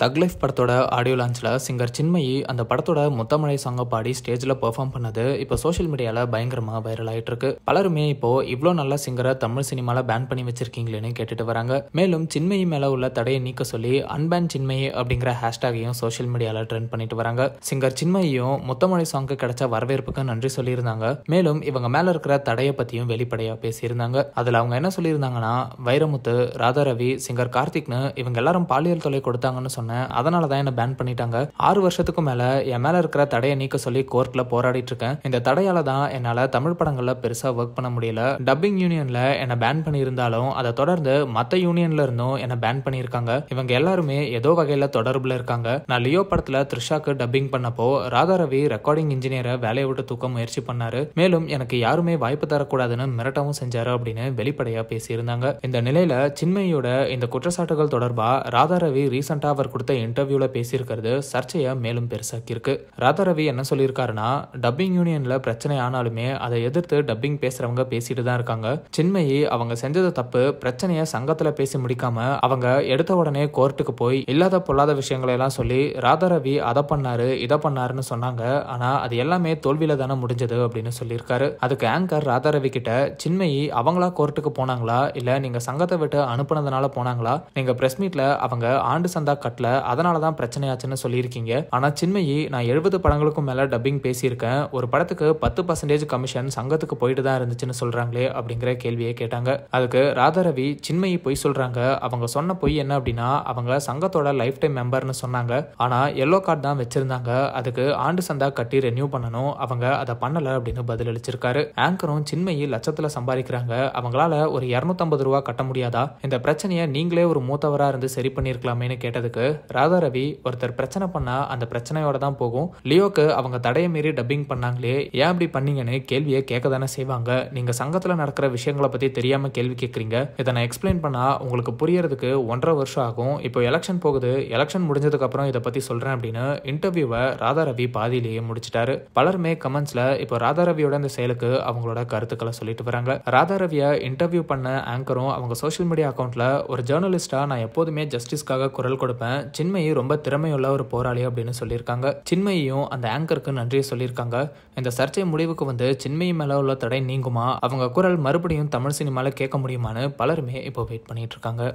தக் லைஃப் படத்தோட audio லான்ச்சில் singer Chinmayi அந்த படத்தோட முத்தமழை சாங்கை பாடி ஸ்டேஜில் பெர்ஃபார்ம் பண்ணது இப்போ சோஷியல் மீடியாவில் பயங்கரமாக வைரல் ஆகிட்டு இருக்கு. பலருமே இப்போ இவ்வளோ நல்ல சிங்கரை தமிழ் சினிமாவில் பேன் பண்ணி வச்சிருக்கீங்களேன்னு கேட்டுட்டு வராங்க. மேலும் சின்மயி மேலே உள்ள தடையை நீக்க சொல்லி அன்பேன் சின்மயி அப்படிங்கிற ஹேஷ்டாகையும் சோஷியல் மீடியாவில் ட்ரெண்ட் பண்ணிட்டு வராங்க. சிங்கர் சின்மயியும் முத்தமழை சாங்க்கு கிடைச்ச வரவேற்புக்கு நன்றி சொல்லியிருந்தாங்க. மேலும் இவங்க மேலே இருக்கிற தடையை பற்றியும் வெளிப்படையாக பேசியிருந்தாங்க. அதில் அவங்க என்ன சொல்லியிருந்தாங்கன்னா, வைரமுத்து, ராதாரவி, சிங்கர் கார்த்திக்னு இவங்க எல்லாரும் பாலியல் தொல்லை கொடுத்தாங்கன்னு சொன்ன, அதனால தான் என்ன பேன் பண்ணிட்டாங்க. 6 வருஷத்துக்கு மேல என் மேல இருக்கிற தடையை நீக்க சொல்லி கோர்ட்ல போராடிட்டு இருக்கேன். இந்த தடையால தான் என்னால தமிழ் படங்கள்ல பெருசா ஒர்க் பண்ண முடியல. டப்பிங் யூனியன்ல என்ன பேன் பண்ணி இருந்தாலும் அதை தொடர்ந்து மத்த யூனியன்ல இருந்தும் என்ன பேன் பண்ணியிருக்காங்க. இவங்க எல்லாருமே ஏதோ வகையில தொடர்புல இருக்காங்க. நான் லியோ படத்துல த்ரிஷாக்கு டப்பிங் பண்ணப்போ ராதாரவி ரெக்கார்டிங் இன்ஜினியரை வேலையை விட்டு தூக்க முயற்சி பண்ணாரு. மேலும் எனக்கு யாருமே வாய்ப்பு தரக்கூடாதுன்னு மிரட்டவும் செஞ்சாரு அப்படின்னு வெளிப்படையா பேசியிருந்தாங்க. இந்த நிலையில சின்மயியோட இந்த குற்றச்சாட்டுகள் தொடர்பா ராதாரவி ரீசெண்டா அவர் கொடுத்த இன்டர்வியூல பேசியிருக்கிறது சர்ச்சையை மேலும் பெருசாக்கி இருக்கு. ராதாரவி என்ன சொல்லியிருக்காருன்னா, டப்பிங் யூனியன்ல பிரச்சனை ஆனாலுமே அதை எதிர்த்து டப்பிங் பேசுறவங்க பேசிட்டு தான் இருக்காங்க. சின்மயி அவங்க செஞ்சது தப்பு, பிரச்சனையை சங்கத்துல பேசி முடிக்காம அவங்க எடுத்த உடனே கோர்ட்டுக்கு போய் இல்லாத பொல்லாத விஷயங்களை எல்லாம் சொல்லி ராதாரவி அதை பண்ணாரு இதை பண்ணாருன்னு சொன்னாங்க. ஆனா அது எல்லாமே தோல்வியில தானே முடிஞ்சது அப்படின்னு சொல்லியிருக்காரு. அதுக்கு ஆங்கர் ராதாரவி கிட்ட, சின்மயி அவங்களா கோர்ட்டுக்கு போனாங்களா இல்ல நீங்க சங்கத்தை விட்டு அனுப்புனதுனால போனாங்களா? நீங்க பிரஸ் மீட்ல அவங்க ஆண்டு சந்தா கட்டல, அதனாலதான் பிரச்சனையாச்சுன்னு சொல்லியிருக்கீங்க. ஆனா சின்மயி நான் 70 படங்களுக்கும் மேல டப்பிங் பேசியிருக்கேன், ஒரு படத்துக்கு 10% கமிஷன் சங்கத்துக்கு போயிட்டு தான் இருந்துச்சுன்னு சொல்றாங்களே அப்படிங்கிற கேள்வியை கேட்டாங்க. அதுக்கு ராதாரவி, சின்மயி பொய் சொல்றாங்க, அவங்க சொன்ன பொய் என்ன அப்படின்னா அவங்க சங்கத்தோட லைஃப் டைம் மெம்பர்னு சொன்னாங்க. ஆனா எல்லோ கார்டு தான் வச்சிருந்தாங்க, அதுக்கு ஆண்டு சந்தா கட்டி ரெனியூ பண்ணணும், அவங்க அதை பண்ணல அப்படின்னு பதில் அளிச்சிருக்காரு. ஆங்கரும் சின்மயி லட்சத்துல சம்பாதிக்கிறாங்க, அவங்களால ஒரு 250 ரூபா கட்ட முடியாதா? இந்த பிரச்சனையை நீங்களே ஒரு மூத்தவரா இருந்து சரி பண்ணிருக்கலாமேன்னு கேட்டதுக்கு ராதாரவி, ஒருத்தர் பிரச்சனை பண்ணா அந்த பிரச்சனையோட தான் போகும். லியோக்கு அவங்க தடையை மீறி டப்பிங் பண்ணாங்களே, ஏன் அப்படி பண்ணீங்கன்னு கேள்வியை கேட்க தானே செய்வாங்க. நீங்க சங்கத்துல நடக்கிற விஷயங்களை பத்தி தெரியாம கேள்வி கேட்கறீங்க. இதை நான் எக்ஸ்பிளைன் பண்ணா உங்களுக்கு புரியறதுக்கு 1.5 வருஷம் ஆகும். இப்போ எலெக்ஷன் போகுது, எலெக்ஷன் முடிஞ்சதுக்கு அப்புறம் இதை பத்தி சொல்றேன் அப்படின்னு இன்டர்வியூவை ராதாரவி பாதியிலேயே முடிச்சிட்டாரு. பலருமே கமெண்ட்ஸ்ல இப்போ ராதாரவியோட இந்த செயலுக்கு அவங்களோட கருத்துக்களை சொல்லிட்டு வராங்க. ராதாரவியை இன்டர்வியூ பண்ண ஆங்கரும் அவங்க சோஷியல் மீடியா அக்கௌண்ட்ல, ஒரு ஜேர்னலிஸ்டா நான் எப்போதுமே ஜஸ்டிஸ்க்காக குரல் கொடுப்பேன், சின்மயி ரொம்ப திறமையுள்ள ஒரு போராளி அப்படின்னு சொல்லியிருக்காங்க. சின்மயியும் அந்த ஆங்கருக்கு நன்றியை சொல்லியிருக்காங்க. இந்த சர்ச்சை முடிவுக்கு வந்து சின்மயி மேல உள்ள தடை நீங்குமா, அவங்க குரல் மறுபடியும் தமிழ் சினிமால கேட்க முடியுமான்னு பலருமே இப்போ வெயிட் பண்ணிட்டு இருக்காங்க.